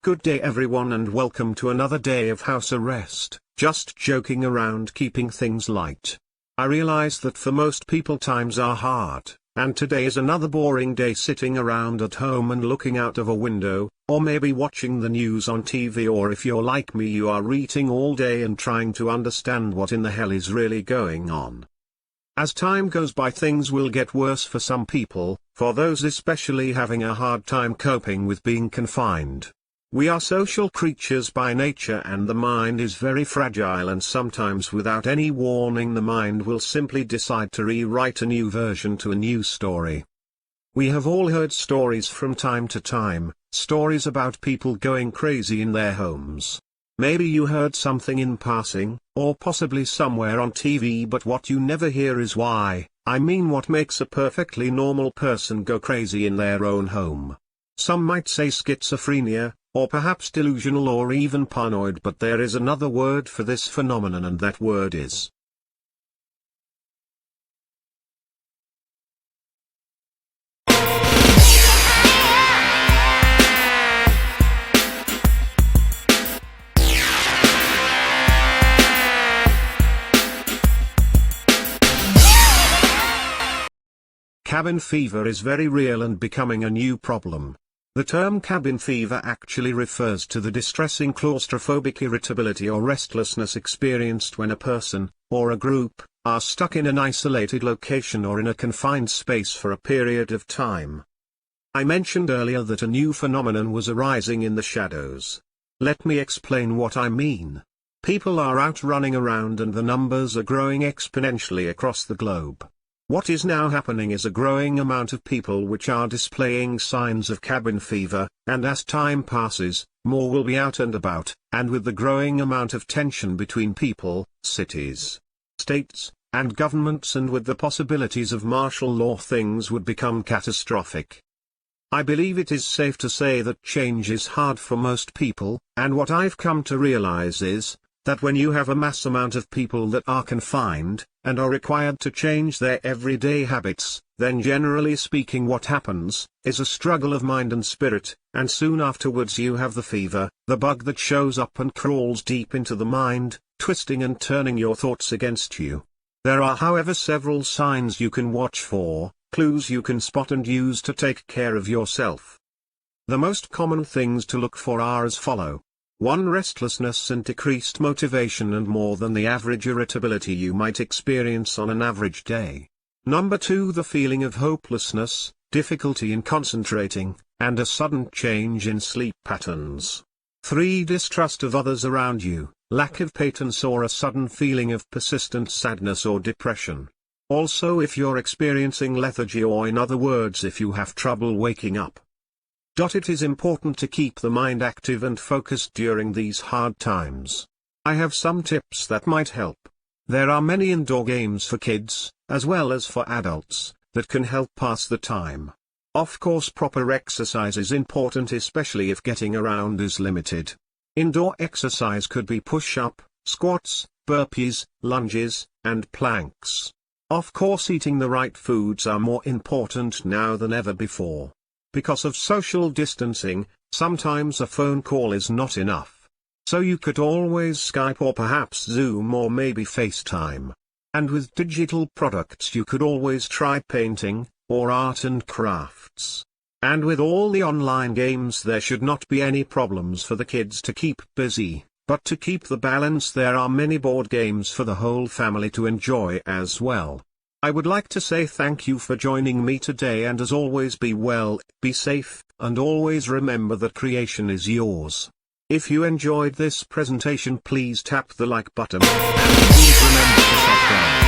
Good day everyone and welcome to another day of house arrest, just joking around keeping things light. I realize that for most people times are hard, and today is another boring day sitting around at home and looking out of a window, or maybe watching the news on TV, or if you're like me you are reading all day and trying to understand what in the hell is really going on. As time goes by things will get worse for some people, for those especially having a hard time coping with being confined. We are social creatures by nature and the mind is very fragile, and sometimes without any warning the mind will simply decide to rewrite a new version to a new story. We have all heard stories from time to time, stories about people going crazy in their homes. Maybe you heard something in passing, or possibly somewhere on TV, but what you never hear is why, I mean what makes a perfectly normal person go crazy in their own home. Some might say schizophrenia, or perhaps delusional or even paranoid, but there is another word for this phenomenon and that word is cabin fever. Is very real and becoming a new problem. The term cabin fever actually refers to the distressing claustrophobic irritability or restlessness experienced when a person, or a group, are stuck in an isolated location or in a confined space for a period of time. I mentioned earlier that a new phenomenon was arising in the shadows. Let me explain what I mean. People are out running around and the numbers are growing exponentially across the globe. What is now happening is a growing amount of people which are displaying signs of cabin fever, and as time passes, more will be out and about, and with the growing amount of tension between people, cities, states, and governments, and with the possibilities of martial law, things would become catastrophic. I believe it is safe to say that change is hard for most people, and what I've come to realize is, that when you have a mass amount of people that are confined, and are required to change their everyday habits, then generally speaking what happens, is a struggle of mind and spirit, and soon afterwards you have the fever, the bug that shows up and crawls deep into the mind, twisting and turning your thoughts against you. There are however several signs you can watch for, clues you can spot and use to take care of yourself. The most common things to look for are as follow. 1. Restlessness and decreased motivation and more than the average irritability you might experience on an average day. Number 2. The feeling of hopelessness, difficulty in concentrating, and a sudden change in sleep patterns. 3. Distrust of others around you, lack of patience or a sudden feeling of persistent sadness or depression. Also if you're experiencing lethargy, or in other words if you have trouble waking up. It is important to keep the mind active and focused during these hard times. I have some tips that might help. There are many indoor games for kids, as well as for adults, that can help pass the time. Of course, proper exercise is important, especially if getting around is limited. Indoor exercise could be push-up, squats, burpees, lunges, and planks. Of course, eating the right foods are more important now than ever before. Because of social distancing, sometimes a phone call is not enough. So you could always Skype or perhaps Zoom or maybe FaceTime. And with digital products you could always try painting, or art and crafts. And with all the online games there should not be any problems for the kids to keep busy, but to keep the balance there are many board games for the whole family to enjoy as well. I would like to say thank you for joining me today, and as always be well, be safe, and always remember that creation is yours. If you enjoyed this presentation please tap the like button, and please remember to subscribe.